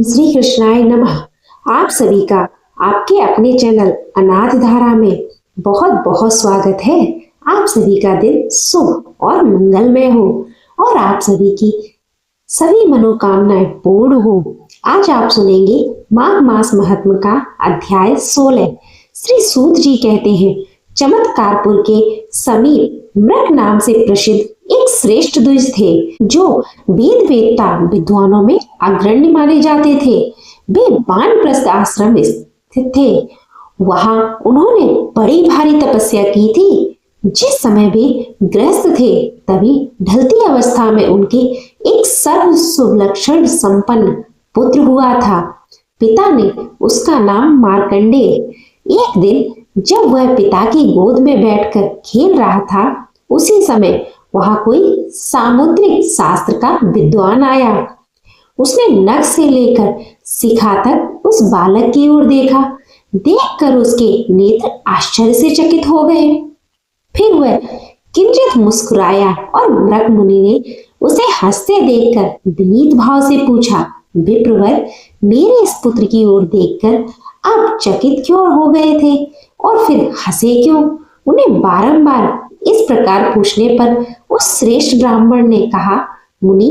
श्री कृष्णाय नमः। आप सभी का आपके अपने चैनल अनाथ धारा में बहुत बहुत स्वागत है। आप सभी का दिन शुभ और मंगलमय हो और आप सभी की सभी मनोकामनाएं पूर्ण हो। आज आप सुनेंगे माघ मास महात्म का अध्याय 16। श्री सूत जी कहते हैं, चमत्कारपुर के समीप मृग नाम से प्रसिद्ध एक श्रेष्ठ द्विज थे जो वेद वेत्ता विद्वानों में अग्रणी माने जाते थे। वे वानप्रस्थ आश्रम स्थित थे। वहां उन्होंने बड़ी भारी तपस्या की थी। जिस समय वे गृहस्थ थे तभी ढलती अवस्था में उनके एक सर्व सुलक्षण संपन्न पुत्र हुआ था। पिता ने उसका नाम मार्कंडेय। एक दिन जब वह पिता की गोद में बैठकर खेल रहा था, उसी समय वहां कोई सामुद्रिक शास्त्र का विद्वान आया। उसने नख से लेकर शिखा तक उस बालक की ओर देखा। देखकर उसके नेत्र आश्चर्य से चकित हो गए। फिर वह किंचित मुस्कुराया और मृग मुनि ने उसे हंसते देखकर विनीत भाव से पूछा, विप्रवर, मेरे इस पुत्र की ओर देखकर आप चकित क्यों हो गए थे और फिर हंसे क्यों? उन्हें बारंबार इस प्रकार पूछने पर उस श्रेष्ठ ब्राह्मण ने कहा, मुनि,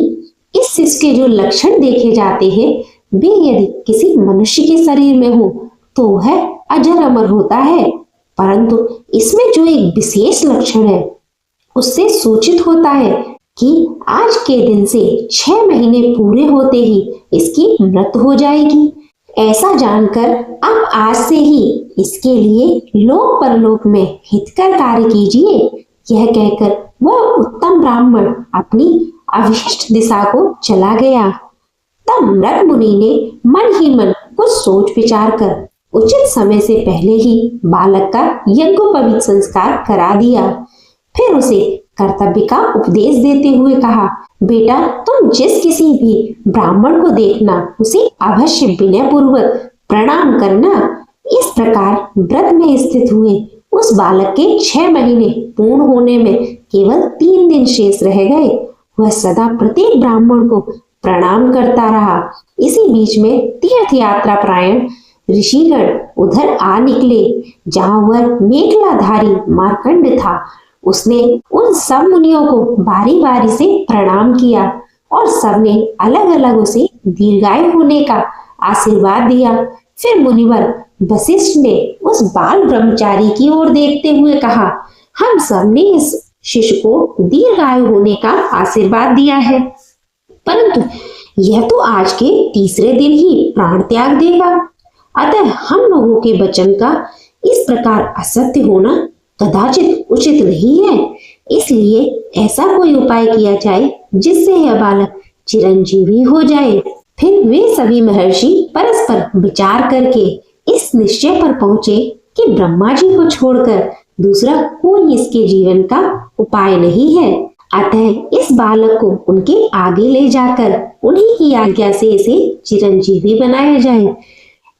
इस शिशु के जो लक्षण देखे जाते हैं वे यदि किसी मनुष्य के शरीर में हो तो वह अजर अमर होता है, परंतु इसमें जो एक विशेष लक्षण है उससे सूचित होता है कि आज के दिन से 6 महीने पूरे होते ही इसकी मृत्यु हो जाएगी। ऐसा जानकर आप आज से ही इसके लिए लोक परलोक में हितकर कार्य कीजिए। यह कहकर वह उत्तम ब्राह्मण अपनी अभिष्ट दिशा को चला गया। तब मृग मुनि ने मन ही मन कुछ सोच विचार कर उचित समय से पहले ही बालक का यज्ञोपवीत संस्कार करा दिया। फिर उसे कर्तव्य का उपदेश देते हुए कहा, बेटा, तुम जिस किसी भी ब्राह्मण को देखना उसे अवश्य विनय पूर्वक प्रणाम करना। इस प्रकार व्रत में स्थित हुए उस बालक के 6 महीने पूर्ण होने में केवल 3 दिन शेष रह गए। वह सदा प्रत्येक ब्राह्मण को प्रणाम करता रहा। इसी बीच में तीर्थ यात्रा प्रायण ऋषिगण उधर आ निकले। जहां वह मेखलाधारी मार्कंड था, उसने उन सब मुनियों को बारी बारी से प्रणाम किया और सबने अलग अलग उसे दीर्घायु होने का आशीर्वाद दिया। फिर मुनिवर वशिष्ठ ने उस बाल ब्रह्मचारी की ओर देखते हुए कहा, हम सबने इस शिशु को दीर्घायु होने का आशीर्वाद दिया है, परंतु यह तो आज के तीसरे दिन ही प्राण त्याग देगा। अतः हम लोगों के वचन का इस प्रकार असत्य होना कदाचित उचित नहीं है। इसलिए ऐसा कोई उपाय किया जाए जिससे यह बालक चिरंजीवी हो जाए। फिर वे सभी महर्षि परस्पर विचार करके इस निश्चय पर पहुंचे कि ब्रह्मा जी को छोड़कर दूसरा कोई इसके जीवन का उपाय नहीं है। अतः इस बालक को उनके आगे ले जाकर उन्हीं की आज्ञा से इसे चिरंजीवी बनाया जाए।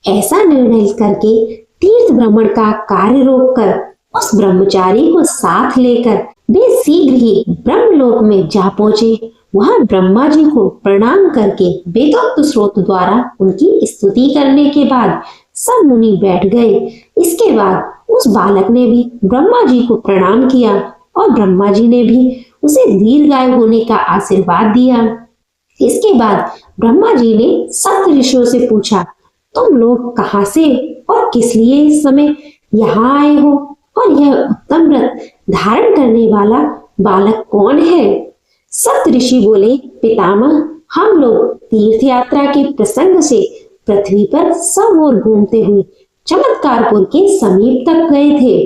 ऐसा निर्णय करके तीर्थ भ्रमण का कार्य रोककर उस ब्रह्मचारी को साथ लेकर वे शीघ्र ही ब्रह्मलोक में जा पहुंचे। वहां ब्रह्मा जी को प्रणाम करके वेदोक्त स्रोत द्वारा उनकी स्तुति करने के बाद सब मुनि बैठ गए। इसके बाद उस बालक ने भी ब्रह्मा जी को प्रणाम किया और ब्रह्मा जी ने भी उसे दीर्घायु होने का आशीर्वाद दिया। इसके बाद ब्रह्मा जी ने सप्त ऋषियों से पूछा, तुम लोग कहां से और किस लिए इस समय यहाँ आए हो और यह उत्तम व्रत धारण करने वाला बालक कौन है? सप्त ऋषि बोले, पितामह, हम लोग तीर्थ यात्रा के प्रसंग से पृथ्वी पर सब ओर घूमते हुए चमत्कारपुर के समीप तक गए थे।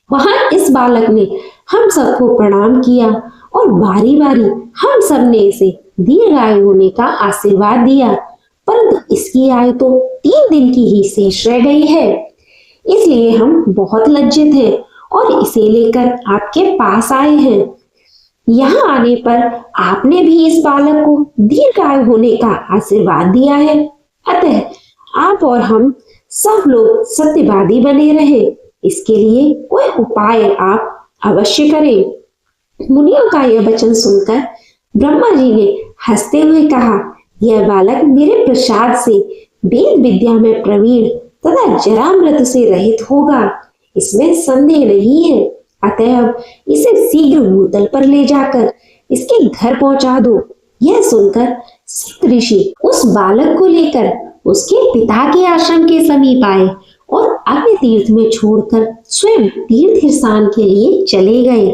वहां इस बालक ने हम सबको प्रणाम किया और बारी बारी हम सब ने इसे दीर्घायु होने का आशीर्वाद दिया, परंतु इसकी आयु तो 3 दिन की ही शेष रह गई है। इसलिए हम बहुत लज्जित हैं और इसे लेकर आपके पास आए हैं। यहाँ आने पर आपने भी इस बालक को दीर्घायु होने का आशीर्वाद दिया है, अतः आप और हम सब लोग सत्यवादी बने रहे। इसके लिए कोई उपाय आप अवश्य करें। मुनियों का यह वचन सुनकर ब्रह्मा जी ने हंसते हुए कहा, यह बालक मेरे प्रसाद से वेद विद्या में प्रवीण तथा जरामृत से रहित होगा, इसमें संदेह नहीं है। अतएव इसे शीघ्र भूतल पर ले जाकर इसके घर पहुंचा दो। यह सुनकर सिद्ध ऋषि उस बालक को लेकर उसके पिता के आश्रम के समीप आए और अग्नि तीर्थ में छोड़कर स्वयं तीर्थ स्नान के लिए चले गए।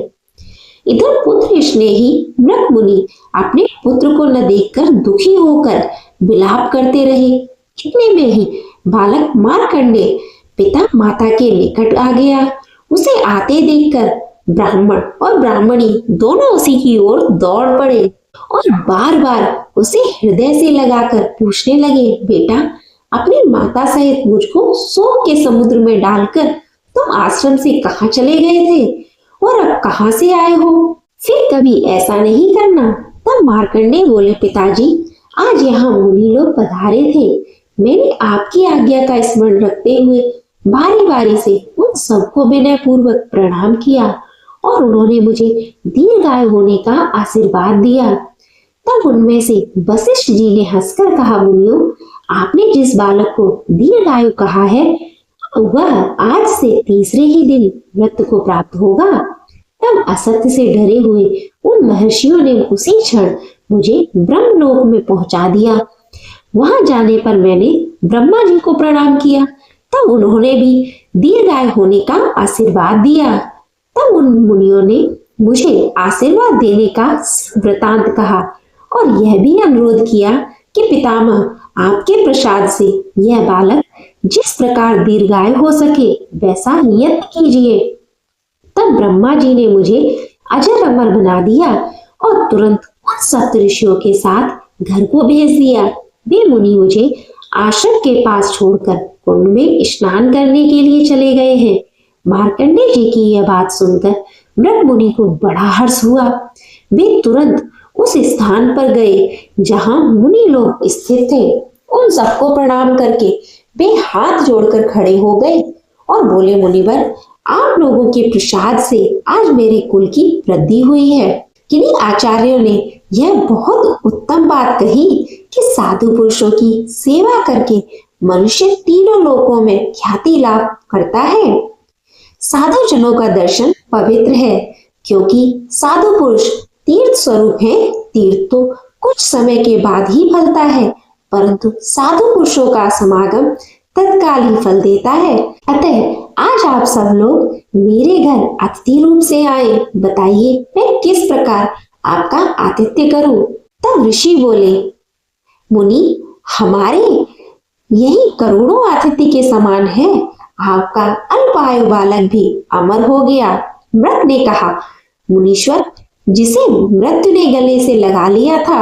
इधर पुत्र स्नेही मृग मुनि अपने पुत्र को न देखकर दुखी होकर विलाप करते रहे। इतने में ही बालक मार्कंडेय पिता माता के निकट आ गया। उसे आते देखकर ब्राह्मण और ब्राह्मणी दोनों उसी की ओर दौड़ पड़े और बार बार उसे हृदय से लगाकर पूछने लगे, बेटा, अपनी माता सहित मुझको शोक के समुद्र में डालकर तुम आश्रम से कहाँ चले गए थे और अब कहाँ से आए हो? फिर कभी ऐसा नहीं करना। तब मार्कंडेय बोले, पिताजी, आज यहाँ मुनि लोग पधारे थे। मैंने आपकी आज्ञा का स्मरण रखते हुए बारी बारी से उन सबको विनय पूर्वक प्रणाम किया और उन्होंने मुझे दीर्घायु होने का आशीर्वाद दिया। तब उनमें से वशिष्ठ जी ने हंसकर कहा, मुनियों, आपने जिस बालक को दीर्घायु कहा है वह आज से तीसरे ही दिन मृत्यु को प्राप्त होगा। तब असत्य से डरे हुए उन महर्षियों ने उसी क्षण मुझे ब्रह्मलोक में पहुंचा दिया। वहां जाने पर मैंने ब्रह्मा जी को प्रणाम किया। तब उन्होंने भी दीर्घायु होने का आशीर्वाद दिया। तब उन मुनियों ने मुझे आशीर्वाद देने का वृतांत कहा और यह भी अनुरोध किया कि पितामह, आपके प्रसाद से यह बालक जिस प्रकार दीर्घायु हो सके वैसा यत्न कीजिए। तब ब्रह्मा जी ने मुझे अजर अमर बना दिया और तुरंत उन सप्त ऋषियों के साथ घर को भेज दिया। वे मुनि मुझे आश्रम के पास छोड़कर कुंड में स्नान करने के लिए चले गए हैं। मार्कंडेय जी की यह बात सुनकर मृग मुनि को बड़ा हर्ष हुआ। वे तुरंत उस स्थान पर गए जहां मुनि लोग स्थित थे। उन सबको प्रणाम करके वे हाथ जोड़कर खड़े हो गए और बोले, मुनिवर, आप लोगों के प्रसाद से आज मेरे कुल की वृद्धि हुई है। किन्हीं आचार्यों ने यह बहुत उत्तम बात कही कि साधु पुरुषों की सेवा करके मनुष्य तीनों लोकों में ख्याति लाभ करता है। साधु जनों का दर्शन पवित्र है, क्योंकि साधु पुरुष तीर्थ स्वरूप है। तीर्थ तो कुछ समय के बाद ही फलता है, परंतु साधु पुरुषों का समागम तत्काल ही फल देता है। अतः आज आप सब लोग मेरे घर अतिथि रूप से आए। बताइए मैं किस प्रकार आपका आतिथ्य करूं? तब ऋषि बोले, मुनि, हमारे यही करोड़ों आतिथ्य के समान है। आपका अल्पायु बालक भी अमर हो गया। मृग ने कहा, मुनीश्वर, जिसे मृत्यु ने गले से लगा लिया था,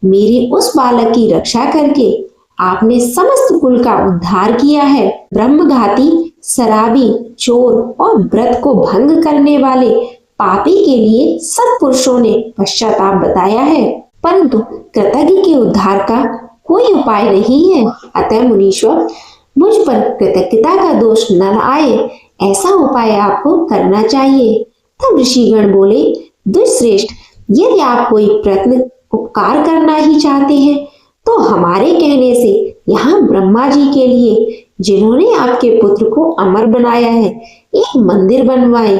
मेरे उस बालक की रक्षा करके आपने समस्त कुल का उद्धार किया है। ब्रह्मघाती, शराबी, चोर और व्रत को भंग करने वाले पापी के लिए सत्पुरुषों ने पश्चाताप बताया है, परंतु कृतज्ञ के उद्धार का कोई उपाय नहीं है। अतः मुनीश्वर, मुझ पर कृतज्ञता का दोष न आए, ऐसा उपाय आपको करना चाहिए। तब ऋषिगण बोले, दुष्श्रेष्ठ, यदि आप कोई प्रयत्न उपकार करना ही चाहते हैं तो हमारे कहने से यहाँ ब्रह्मा जी के लिए, जिन्होंने आपके पुत्र को अमर बनाया है, एक मंदिर बनवाए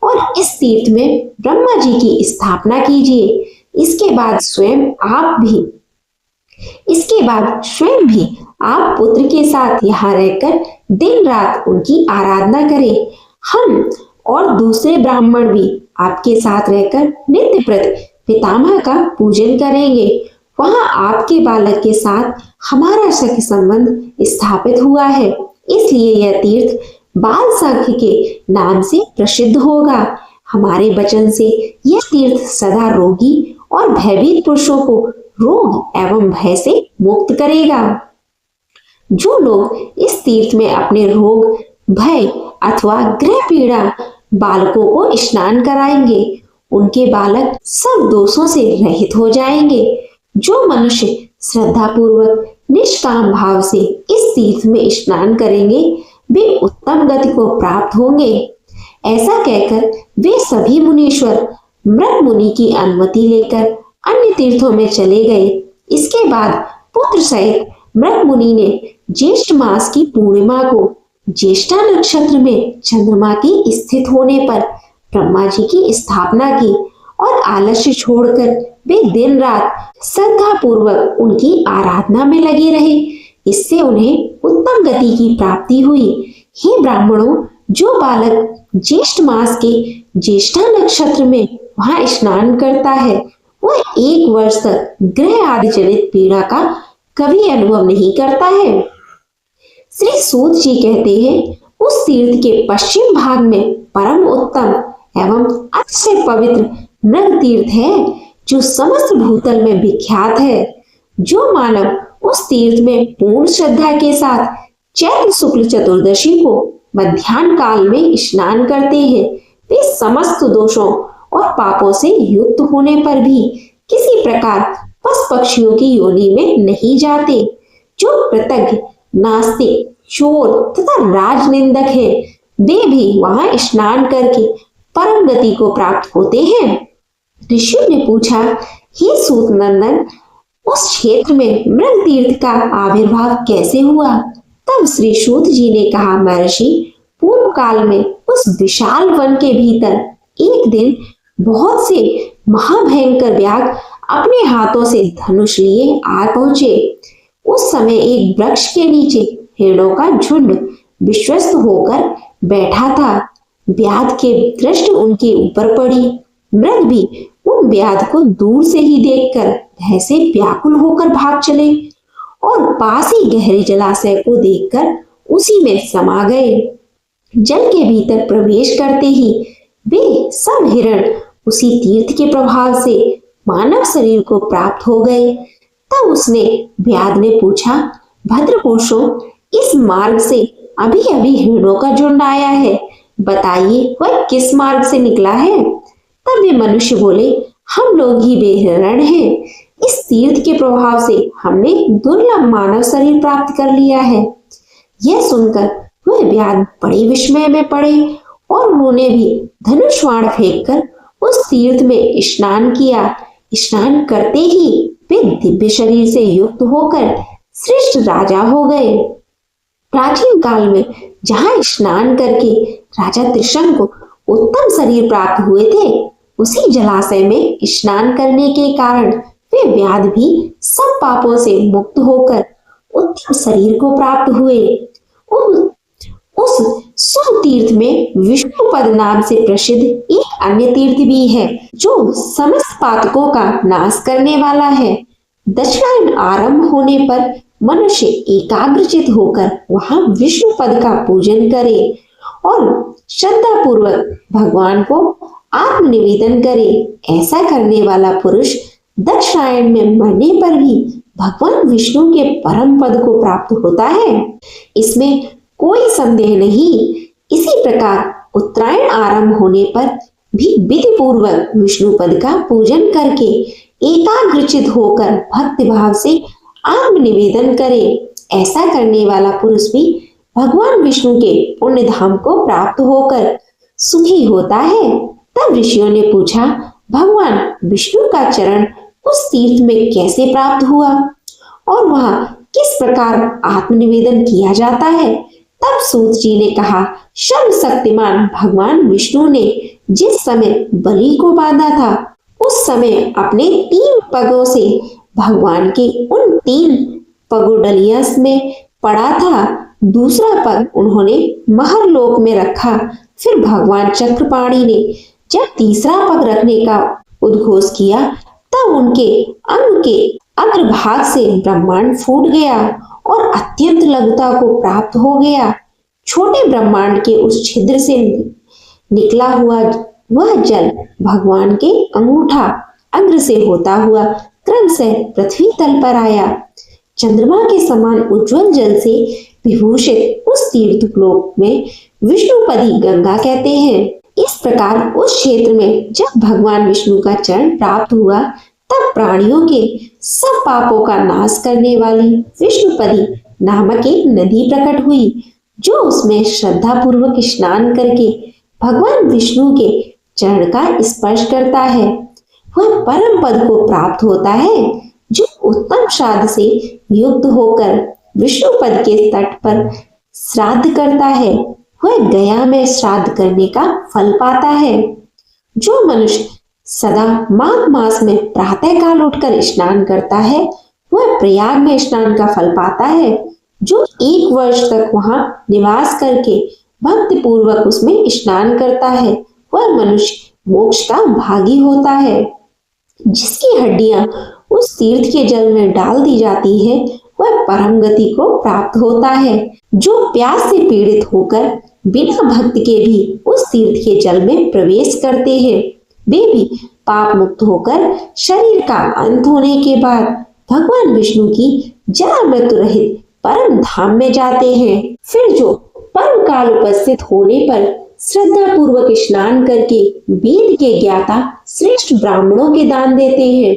और इस तीर्थ में ब्रह्मा जी की स्थापना कीजिए। इसके बाद स्वयं भी आप पुत्र के साथ यहाँ रहकर दिन रात उनकी आराधना करें। हम और दूसरे ब्राह्मण भी आपके साथ रहकर नित्य प्रति पितामह का पूजन करेंगे। वहां आपके बालक के साथ हमारा सख्य संबंध स्थापित हुआ है, इसलिए यह तीर्थ बाल सख्य के नाम से प्रसिद्ध होगा। हमारे वचन से यह तीर्थ सदा रोगी और भयभीत पुरुषों को रोग एवं भय से मुक्त करेगा। जो लोग इस तीर्थ में अपने रोग, भय अथवा गृह पीड़ा बालकों को स्नान कराएंगे, उनके बालक सब दोषों से रहित हो जाएंगे। जो मनुष्य श्रद्धा पूर्वक निष्काम भाव से इस तीर्थ में स्नान करेंगे, वे उत्तम गति को प्राप्त होंगे। ऐसा कहकर वे सभी मुनीश्वर मृग मुनि की अनुमति लेकर अन्य तीर्थों में चले गए। इसके बाद पुत्र सहित मृग मुनि ने ज्येष्ठ मास की पूर्णिमा को ज्येष्ठा नक्षत्र में चंद्रमा के स्थित होने पर ब्रह्मा जी की स्थापना की और आलस्य छोड़कर वे दिन रात श्रद्धा पूर्वक उनकी आराधना में लगे रहे। इससे उन्हें उत्तम गति की प्राप्ति हुई। हे ब्राह्मणों, जो बालक ज्येष्ठ मास के ज्येष्ठा नक्षत्र में वहां स्नान करता है वह 1 वर्ष तक ग्रह आदि जनित पीड़ा का कभी अनुभव नहीं करता है। श्री सूत जी कहते हैं, उस तीर्थ के पश्चिम भाग में परम उत्तम एवं अतिशय पवित्र मृग तीर्थ है जो समस्त भूतल में विख्यात है। जो मानव उस तीर्थ में पूर्ण श्रद्धा के साथ चैत्र शुक्ल चतुर्दशी को मध्याह्न काल में स्नान करते हैं वे समस्त दोषों और पापों से युक्त होने पर भी किसी प्रकार पशु पक्षियों की योनि में नहीं जाते। जो कृतज्ञ, नास्तिक, चोर तथा राजनिंदक है वे भी वहां स्नान करके परम गति को प्राप्त होते हैं। ऋषियों ने पूछा, हे सूत नंदन, उस क्षेत्र में मृग तीर्थ का आविर्भाव कैसे हुआ? तब श्री सूत जी ने कहा, महर्षि, पूर्व काल में उस विशाल वन के भीतर एक दिन बहुत से महाभयंकर व्याघ अपने हाथों से धनुष लिए आ पहुंचे। उस समय एक वृक्ष के नीचे हिरणों का झुंड विश्वस्त होकर बैठा था। व्याध के दृष्टि उनके ऊपर पड़ी। मृग भी उन व्याध को दूर से ही देखकर भय से व्याकुल होकर भाग चले और पास ही गहरे जलाशय को देखकर उसी में समा गए। जल के भीतर प्रवेश करते ही वे सब हिरण उसी तीर्थ के प्रभाव से मानव शरीर को प्राप्त हो गए। तब उसने व्याध ने पूछा, भद्रपुरुषों, इस मार्ग से अभी अभी हिरणों का झुंड आया है, बताइए वह किस मार्ग से निकला है? तब वे मनुष्य बोले, हम लोग ही वे हिरण हैं। इस तीर्थ के प्रभाव से हमने दुर्लभ मानव शरीर प्राप्त कर लिया है। यह सुनकर वह व्याध बड़े विस्मय में पड़े और उन्होंने भी धनुष बाण फेंककर उस तीर्थ में स्नान किया। स्नान करते ही वे दिव्य शरीर से युक्त होकर श्रेष्ठ राजा हो गए। प्राचीन काल में जहाँ स्नान करके राजा त्रिशंकु को उत्तम शरीर प्राप्त हुए थे, उसी जलाशय में स्नान करने के कारण वे व्याध भी सब पापों से मुक्त होकर उत्तम शरीर को प्राप्त हुए। उस शुभ तीर्थ में विष्णुपद नाम से प्रसिद्ध एक अन्य तीर्थ भी है जो समस्त पातकों का नाश करने वाला है। दक्षिणायन आरंभ होने पर मनुष्य एकाग्रचित होकर वहां विष्णुपद का पूजन करे और श्रद्धा पूर्वक भगवान को आत्मनिवेदन करे। ऐसा करने वाला पुरुष दक्षिणायन में मरने पर भी भगवान विष्णु के परम पद को प्राप्त होता है, इसमें कोई संदेह नहीं। इसी प्रकार उत्तरायण आरंभ होने पर भी विधि पूर्वक विष्णु पद का पूजन करके एकाग्रचित होकर भक्ति भाव से आत्मनिवेदन करे। ऐसा करने वाला पुरुष भी भगवान विष्णु के पुण्य धाम को प्राप्त होकर सुखी होता है। तब ऋषियों ने पूछा, भगवान विष्णु का चरण उस तीर्थ में कैसे प्राप्त हुआ और वहां किस प्रकार आत्मनिवेदन किया जाता है? तब सूत जी ने कहा, सर्वशक्तिमान भगवान विष्णु ने जिस समय बलि को बांधा था उस समय अपने 3 पगों से भगवान के उन 3 पगोडलियस में पड़ा था। दूसरा पग उन्होंने महरलोक में रखा। फिर भगवान चक्रपाणि ने जब तीसरा पग रखने का उद्घोष किया तब उनके अंग के अग्रभाग से ब्रह्मांड फूट गया और अत्यंत लघुता को प्राप्त हो गया। छोटे ब्रह्मांड के उस छिद्र से निकला हुआ वह जल भगवान के अंगूठा अग्र से होता हुआ क्रमशः पृथ्वी तल पर आया। चंद्रमा के समान उज्जवल जल से विभूषित उस तीर्थ लोक में विष्णुपदी गंगा कहते हैं। इस प्रकार उस क्षेत्र में जब भगवान विष्णु का चरण प्राप्त हुआ तब प्राणियों के सब पापों का नाश करने वाली विष्णुपदी नामक एक नदी प्रकट हुई, जो उसमें श्रद्धा पूर्वक स्नान करके भगवान विष्णु के चरण का स्पर्श करता है वह परम पद को प्राप्त होता है। जो उत्तम श्राद्ध से युक्त होकर विष्णु पद के तट पर श्राद्ध करता है वह गया में श्राद्ध करने का फल पाता है। जो मनुष्य सदा माघ मास में प्रातः काल उठकर स्नान करता है वह प्रयाग में स्नान का फल पाता है। जो 1 वर्ष तक वहां निवास करके भक्ति पूर्वक उसमें स्नान करता है वह मनुष्य मोक्ष का भागी होता है। जिसकी हड्डियां उस तीर्थ के जल में डाल दी जाती है वह परम गति को प्राप्त होता है। जो प्यास से पीड़ित होकर बिना भक्ति के भी उस तीर्थ के जल में प्रवेश करते हैं वे भी पाप मुक्त होकर शरीर का अंत होने के बाद भगवान विष्णु की जरा मृत्यु रहित परम धाम में जाते हैं। फिर जो परम काल उपस्थित होने पर श्रद्धा पूर्वक स्नान करके वेद के ज्ञाता श्रेष्ठ ब्राह्मणों के दान देते हैं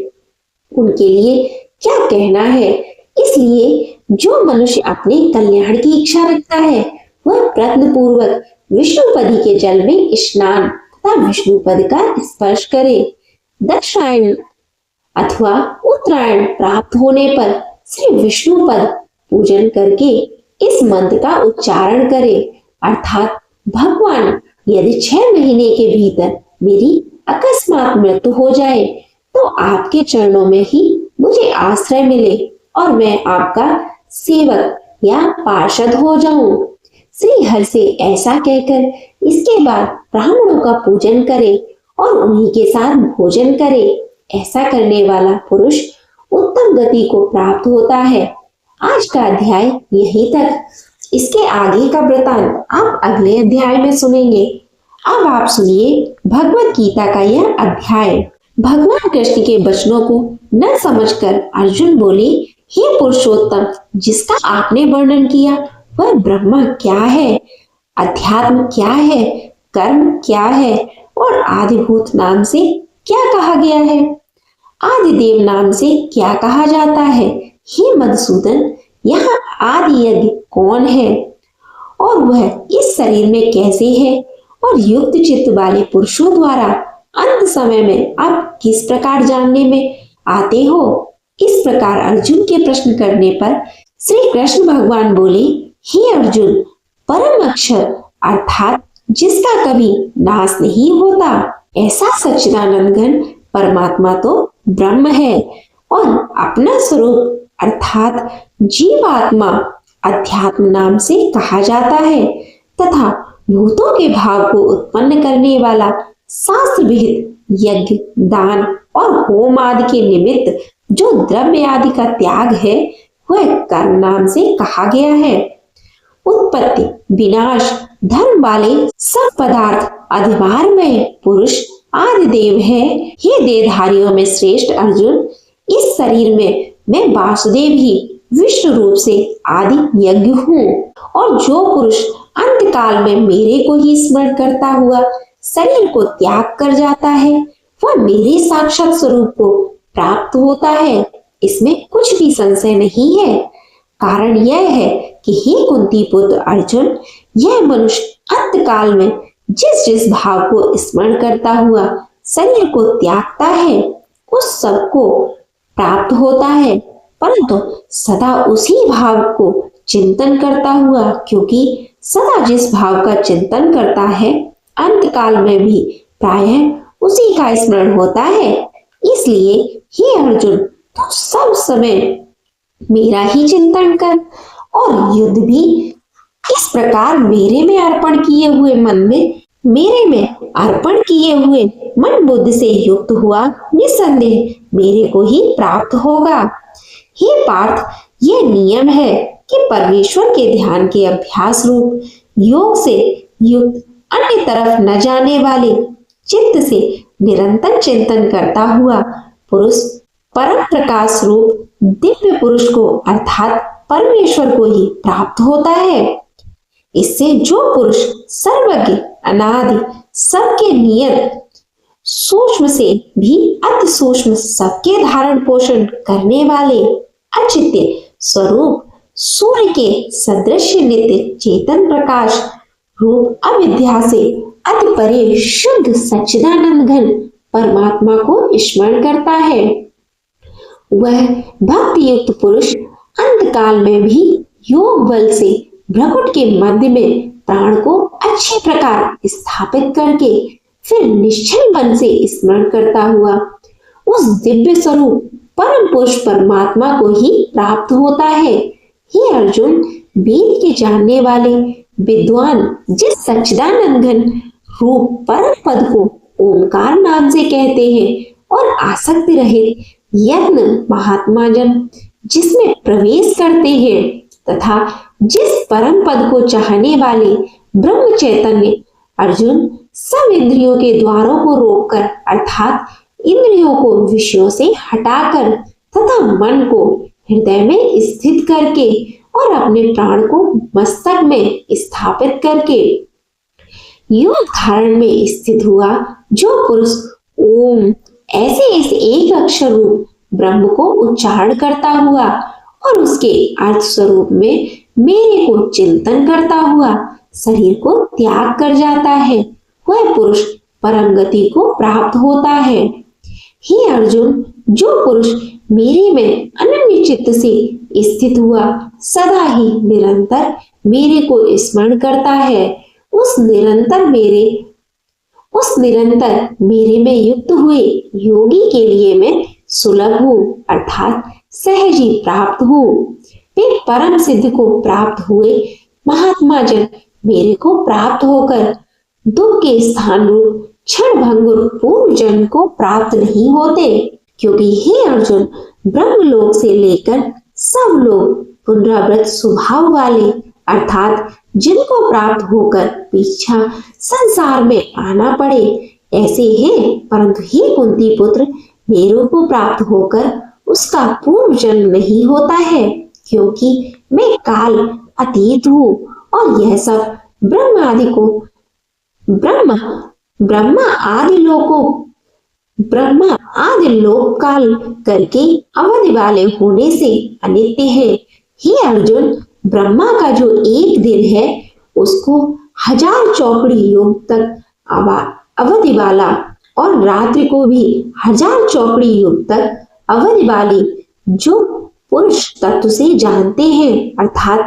उनके लिए क्या कहना है। इसलिए जो मनुष्य अपने कल्याण की इच्छा रखता है वह प्रयत्न पूर्वक विष्णुपदी के जल में स्नान तथा विष्णुपद का स्पर्श करे। दक्षिणायन अथवा उत्तरायण प्राप्त होने पर श्री विष्णुपद पूजन करके इस मंत्र का उच्चारण करे अर्थात भगवान यदि 6 महीने के भीतर मेरी अकस्मात मृत्यु हो जाए तो आपके चरणों में ही मुझे आश्रय मिले और मैं आपका सेवक या पार्षद हो जाऊं। श्री हरि से ऐसा कहकर इसके बाद ब्राह्मणों का पूजन करे और उन्हीं के साथ भोजन करे। ऐसा करने वाला पुरुष उत्तम गति को प्राप्त होता है। आज का अध्याय यहीं तक। इसके आगे का वृतांत आप अगले अध्याय में सुनेंगे। अब आप सुनिए भगवत गीता का यह अध्याय। भगवान कृष्ण के वचनों को न समझकर अर्जुन बोले, हे पुरुषोत्तम, जिसका आपने वर्णन किया वह ब्रह्म क्या है, अध्यात्म क्या है, कर्म क्या है और आदिभूत नाम से क्या कहा गया है, आदिदेव नाम से क्या कहा जाता है। हे मधुसूदन, यहाँ आदि यज्ञ कौन है और वह इस शरीर में कैसे है और युक्त चित्त वाले पुरुषों द्वारा अंत समय में आप किस प्रकार जानने में आते हो। इस प्रकार अर्जुन के प्रश्न करने पर श्री कृष्ण भगवान बोले, हे अर्जुन, परम अक्षर अर्थात जिसका कभी नाश नहीं होता ऐसा सच्चिदानंद घन परमात्मा तो ब्रह्म है और अपना स्वरूप अर्थात जीवात्मा अध्यात्म नाम से कहा जाता है तथा भूतों के भाव को उत्पन्न करने वाला शास्त्र विहित यज्ञ, दान और होम आदि के निमित्त जो द्रव्य आदि का त्याग है वह कर्म नाम से कहा गया है। उत्पत्ति, विनाश, धर्म वाले सब पदार्थ अधिभार में पुरुष आदि देव है। हे देहधारियों में श्रेष्ठ अर्जुन, इस शरीर में मैं वासुदेव ही विष्णु रूप से आदि यज्ञ हूँ और जो पुरुष अंत काल में मेरे को ही स्मरण करता हुआ शरीर को त्याग कर जाता है वह मेरे साक्षात स्वरूप को प्राप्त होता है। इसमें कुछ भी संशय नहीं है। कारण यह है कि हे कुंती पुत्र अर्जुन, यह मनुष्य अंत काल में जिस जिस भाव को स्मरण करता हुआ शरीर को त्यागता है उस सब को प्राप्त होता है, परंतु सदा उसी भाव को चिंतन करता हुआ, क्योंकि सदा जिस भाव का चिंतन करता है अंत काल में भी प्रायः उसी का स्मरण होता है। इसलिए हे अर्जुन, तो सब समय मेरा ही चिंतन कर और युद्ध भी इस प्रकार मेरे में अर्पण किए हुए मन बुद्धि से युक्त हुआ निसंदेह मेरे को ही प्राप्त होगा। हे पार्थ, यह नियम है कि परमेश्वर के ध्यान के अभ्यास रूप योग से युक्त अन्य तरफ न जाने वाले चित्त से निरंतर चिंतन करता हुआ पुरुष परम प्रकाश रूप दिव्य पुरुष को अर्थात परमेश्वर को ही प्राप्त होता है। इससे जो पुरुष सर्वज्ञ अनादि सबके नियत सूक्ष्म से भी अति सूक्ष्म सबके धारण पोषण करने वाले अचित्य स्वरूप सूर्य के सदृश नित्य चेतन प्रकाश रूप अविद्या से अति परे शुद्ध सच्चिदानंद घन परमात्मा को स्मरण करता है वह भक्ति युक्त पुरुष अंतकाल में भी योग बल से भ्रकुट के मध्य में प्राण को अच्छे प्रकार स्थापित करके फिर निश्चल मन से स्मरण करता हुआ उस दिव्य स्वरूप परम पुरुष परमात्मा को ही प्राप्त होता है। हे अर्जुन, वेद के जानने वाले विद्वान जिस सच्चिदानंद घन रूप परम पद को ओंकार नाम से कहते हैं और आसक्ति रहित यत्न महात्मा जन जिसमें प्रवेश करते हैं तथा जिस परम पद को चाहने वाले ब्रह्म चैतन्य अर्जुन सब इंद्रियों के द्वारों को रोककर अर्थात इंद्रियों को विषयों से हटाकर तथा मन को हृदय में स्थित करके और अपने प्राण को मस्तक में स्थापित करके योग धारण में स्थित हुआ जो पुरुष ओम ऐसे इस एक अक्षर रूप ब्रह्म को उच्चारण करता हुआ और उसके अर्थ स्वरूप में मेरे को चिंतन करता हुआ शरीर को त्याग कर जाता है, वह पुरुष परम गति को प्राप्त होता है। हे अर्जुन, जो पुरुष मेरे में अनन्य चित्त से स्थित हुआ सदा ही निरंतर मेरे को स्मरण करता है, उस निरंतर मेरे में युक्त हुए योगी के लिए मैं सुलभ हूँ अर्थात सहज ही प्राप्त हूँ। वे परम सिद्ध को प्राप्त हुए महात्मा जन मेरे को प्राप्त होकर दुख के स्थान रूप क्षण भंगुर पूर्व जन्म को प्राप्त नहीं होते, क्योंकि हे अर्जुन, ब्रह्मलोक से लेकर सब लोग पुनरावृत स्वभाव वाले अर्थात जिनको प्राप्त होकर पीछा संसार में आना पड़े ऐसे हैं, परंतु हे कुंती पुत्र, मेरे को प्राप्त होकर उसका पूर्व जन्म नहीं होता है, क्योंकि मैं काल अतीत हूँ और यह सब ब्रह्मा आदि लोक काल करके अवधि वाले होने से अनित्य है। हे अर्जुन, ब्रह्मा का जो एक दिन है उसको 1000 चौकड़ी योग तक अवधि वाला और रात्रि को भी 1000 चौकड़ी योग तक अवधि वाली जो पुरुष तत्व से जानते हैं अर्थात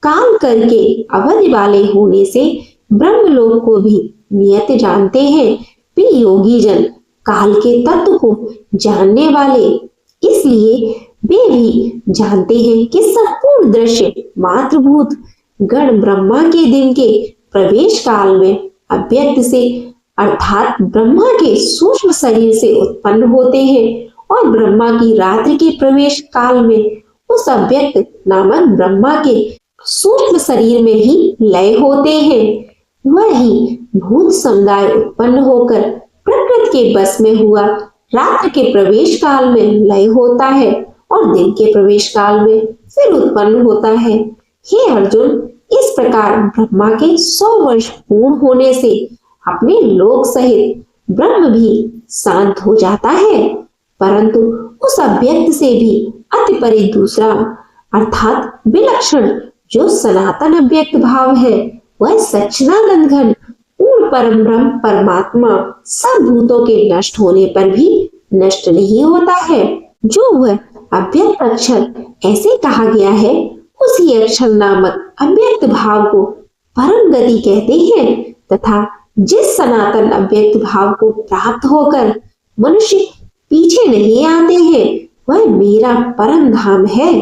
काल करके अवधि वाले होने से ब्रह्मलोक को भी नियत जानते हैं, वे योगी जन काल के तत्व को जानने वाले, इसलिए वे भी जानते हैं कि संपूर्ण दृश्य मातृभूत गण ब्रह्मा के दिन के प्रवेश काल में अव्यक्त से अर्थात ब्रह्मा के सूक्ष्म शरीर से उत्पन्न होते हैं और ब्रह्मा की रात्रि के प्रवेश काल में उस अव्यक्त नामक ब्रह्मा के सूक्ष्म शरीर में ही लय होते हैं। वही भूत समुदाय उत्पन्न होकर प्रकृति के बस में हुआ रात्रि के प्रवेश काल में लय होता है और दिन के प्रवेश काल में फिर उत्पन्न होता है। हे अर्जुन, इस प्रकार ब्रह्मा के 100 वर्ष पूर्ण होने से अपने लोक सहित ब्रह्म भी शांत हो जाता है, परंतु उस अव्यक्त से भी अति परे दूसरा अर्थात विलक्षण जो सनातन अव्यक्त भाव है वह सच्चिदानंद घन पूर्ण परम ब्रह्म परमात्मा सब भूतों के नष्ट होने पर भी नष्ट नहीं होता है। जो वह अव्यक्त अक्षर ऐसे कहा गया है उसी अक्षर नामक अव्यक्त भाव को परम गति कहते हैं तथा जिस सनातन अव्यक्त भाव को प्राप्त होकर मनुष्य पीछे नहीं आते हैं वह मेरा परम धाम है।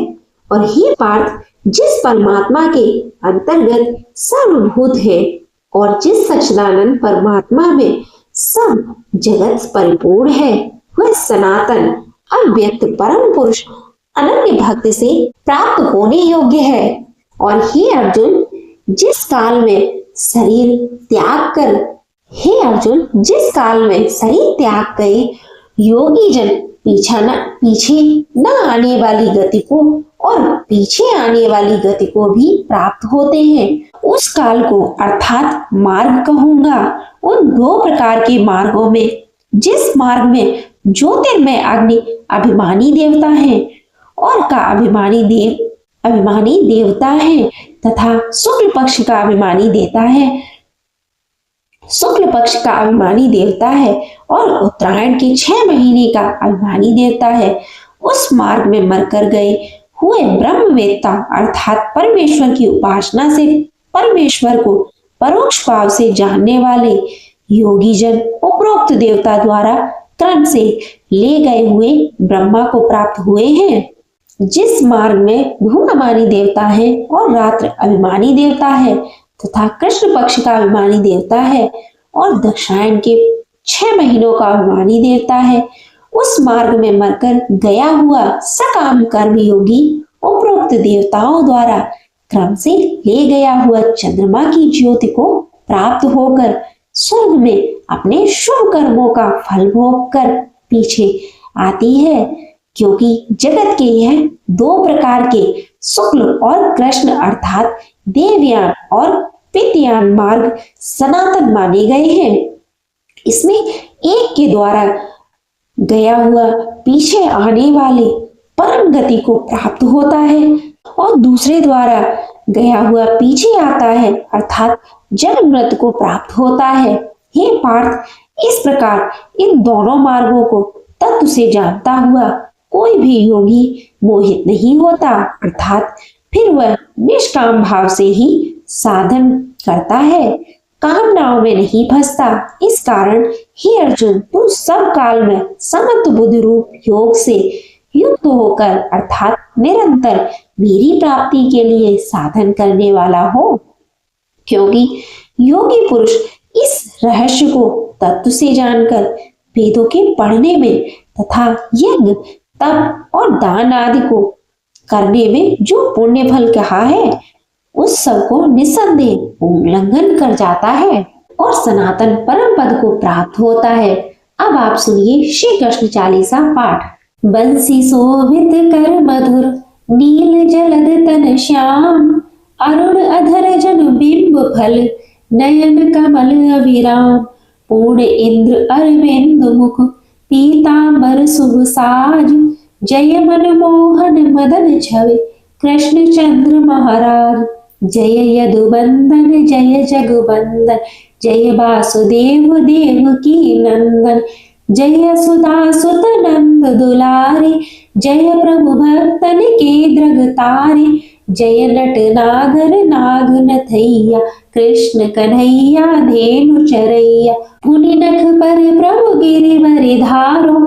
और हे पार्थ, जिस परमात्मा के अंतर्गत सर्वभूत है और जिस सच्चिदानंद परमात्मा में सब जगत परिपूर्ण है वह सनातन अव्यक्त परम पुरुष अनन्य भक्ति से प्राप्त होने योग्य है। और हे अर्जुन, जिस काल में शरीर त्याग गए योगी जन पीछे न आने वाली गति को और पीछे आने वाली गति को भी प्राप्त होते हैं। उस काल को अर्थात मार्ग कहूंगा। उन 2 प्रकार के मार्गों में जिस मार्ग में ज्योतिर्मय अग्नि अभिमानी देवता है और का अभिमानी देवता है तथा शुक्ल पक्ष का अभिमानी देवता है और उत्तरायण के 6 महीने का अभिमानी देवता है, उस मार्ग में मरकर गए हुए ब्रह्मवेत्ता अर्थात परमेश्वर की उपासना से परमेश्वर को परोक्ष भाव से जानने वाले योगी जन उपरोक्त देवता द्वारा क्रम से ले गए हुए ब्रह्मा को प्राप्त हुए हैं। जिस मार्ग में भूअभिमानी देवता है और रात्र अभिमानी देवता है तथा कृष्ण पक्ष का अभिमानी देवता है और दक्षिणायन के 6 महीनों का अभिमानी देवता है, उस मार्ग में मरकर गया हुआ सकाम कर्म योगी उपरोक्त देवताओं द्वारा क्रम से ले गया हुआ चंद्रमा की ज्योति को प्राप्त होकर स्वर्ग में अपने शुभ कर्मों का फल भोग कर पीछे आती है। क्योंकि जगत के यह 2 प्रकार के शुक्ल और कृष्ण अर्थात देवयान और पितयान मार्ग सनातन माने गए हैं। इसमें एक के द्वारा गया हुआ पीछे आने वाले परम गति को प्राप्त होता है और दूसरे द्वारा गया हुआ पीछे आता है अर्थात जन्म मृत्यु को प्राप्त होता है। हे पार्थ, इस प्रकार इन दोनों मार्गों को तत्व से जानता हुआ कोई भी योगी मोहित नहीं होता अर्थात फिर वह निष्काम भाव से ही साधन करता है, कामनाओं में नहीं फंसता। इस कारण हे अर्जुन, तू सब काल में समत्व बुद्धि रूप योग से युक्त होकर अर्थात निरंतर मेरी प्राप्ति के लिए साधन करने वाला हो। क्योंकि योगी पुरुष इस रहस्य को तत्व से जानकर वेदों के पढ़ने में तथा यज्ञ तप और दान आदि को करने में जो पुण्य फल कहा है उस सब को निसंदेह उल्लंघन कर जाता है और सनातन परम पद को प्राप्त होता है। अब आप सुनिए श्री कृष्ण चालीसा पाठ। बंसी शोभित कर मधुर नील जलद तन श्याम, अरुण अधर जन बिंब फल नयन कमल अविराम, पूर्ण इंद्र अरविंद मुख पीतांबर शुभ साज, जय मन मोहन मदन छवि कृष्ण चंद्र महाराज, जय यदुवंदन जय जगवंदन, जय वासुदेव देव की नंदन, जय सुधा सुत नंद दुलारे, जय प्रभु भक्तन के द्रग तारे, जय नट नागर नाग नथैया कृष्ण कन्हैया धेनु चरैया, पुनि नख पर प्रभु गिरिवर धारो,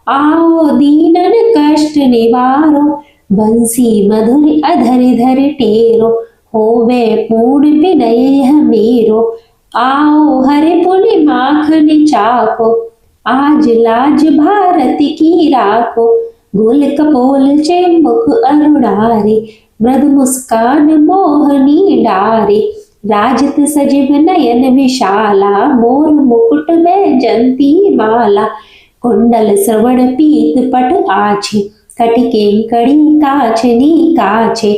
आओ दीनन कष्ट निवारो, बंसी मधुर अधर धर टेरो, होवे पूर्ण विनय हमेरो, आओ हरे पुनि माखन चाको, आज लाज भारत की राखो, गुल कपोल चेमुख अरुणारे, मृद मुस्कान मोहनी डारे, राजत सजीव नयन विशाला, मोर मुकुट में जंती माला, कुंडल श्रवण पीत पट आछे, कटिके कड़ी काछनी काछे,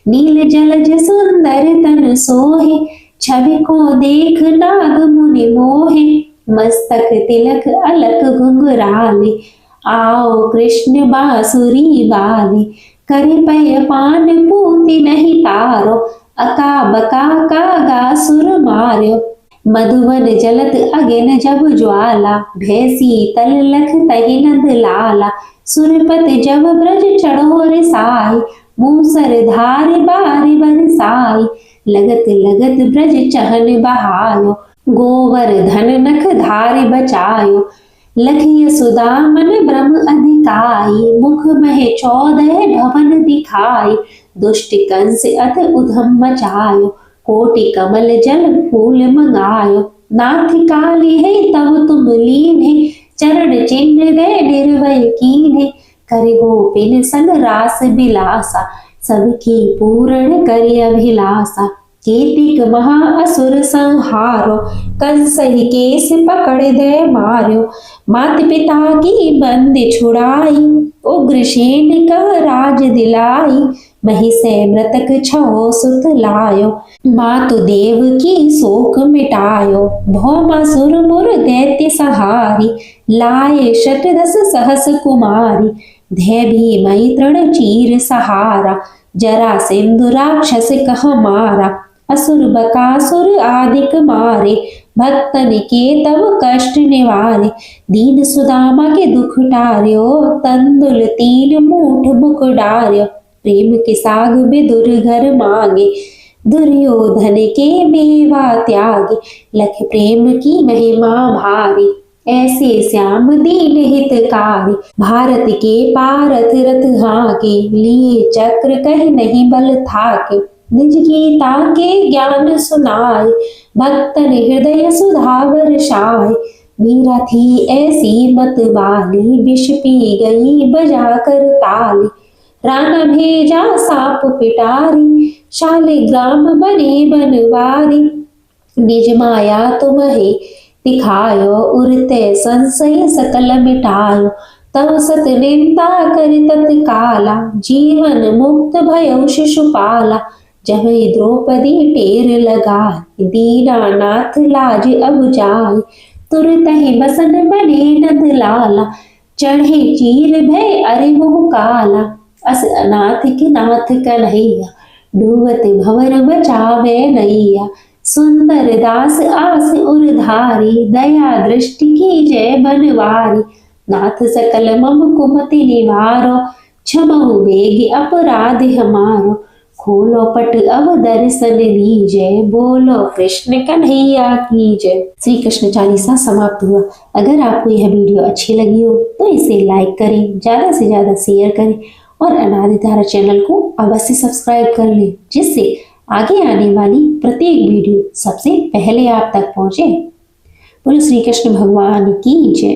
नील जलज सुंदर तन सोहे, छवि को देख नाग मुनि मोहे, मस्तक तिलक अलक घुंघराले, आओ कृष्ण बांसुरी बाले, करे पय पान पूति नहीं तारो, अका बका कागा सुर मार्यो, मधुवन जलत अगेन जब ज्वाला, भैसी तल लख तहि नंद लाला, सुरपत जब ब्रज चढ़ो रिसाई, मूसर धार बारि बरसाई, लगत लगत ब्रज चहन बहायो, गोवर्धन नख धारि बचायो, लखिय सुदामन ब्रह्म अधिकाई, मुख मह 14 भवन दिखाई, दुष्ट कंस अथ उधम मचायो, कोटि कमल जल फूल मंगायो, नाथ काली है तब तुम लीन है, चरण चिन्ह दे निर्भय कीन्हे, कर गोपिन सन रास बिलासा, सबकी पूर्ण करि अभिलाषा, केतिक महा असुर संहारो, कंस ही केस पकड़ दे मार्यो, मात पिता की बंद छुड़ाई, उग्रसेन का राज दिलाई, महिषे मृतक छहो सुत लायो, मातु देव की शोक मिटायो, भौमासुर मुर दैत्य सहारी, लाए 10 सहस कुमारी, धै भीमहि तृण चीर सहारा, जरा सिंधु राक्षस कह मारा, असुर बकासुर आदिक मारे, भक्तन के तब कष्ट निवारे, दीन सुदामा के दुख टार्यो, तंदुल 3 मूठ मुख डार्यो, प्रेम के साग विदुर घर मांगे, दुर्योधन के मेवा त्यागे, लख प्रेम की महिमा भारी, ऐसे श्याम दीन हितकारी, भारत के पारथ रथ हाके, लिए चक्र कहीं नहीं बल थाके, निज गीता के ज्ञान सुनाए, भक्तन हृदय सुधा बरसाए, मीरा थी ऐसी मत वाली, विष पी गई बजा कर ताली, राणा भेजा साप पिटारी, शालिग्राम बने बनवारी, निज माया तुम्हें दिखायो, उरते संशय सकल मिटायो, तव सत निंदा कर तत्काला, जीवन मुक्त भयो शिशुपाला, जब द्रौपदी टेर लगाए, दीनानाथ लाज अब जाए, तुरत ही बसन बने नंद लाला, चढ़े चीर भय अरे मुह काला, अस अनाथ के नाथ कन्हैया, डूबत भंवर बचावे नैया, सुंदर दास आस उरधारी, दया दृष्टि की जय बनवारी, नाथ सकल मम कुमति निवारो, क्षमहु बेग अपराध हमारो, खोलो पट अब दर्शन दीजय, बोलो कृष्ण कन्हैया की जय। श्री कृष्ण चालीसा समाप्त हुआ। अगर आपको यह वीडियो अच्छी लगी हो तो इसे लाइक करें, ज्यादा से ज्यादा शेयर करें और अनादि धारा चैनल को अवश्य सब्सक्राइब कर लें, जिससे आगे आने वाली प्रत्येक वीडियो सबसे पहले आप तक पहुंचे। बोलो श्री कृष्ण भगवान की जय।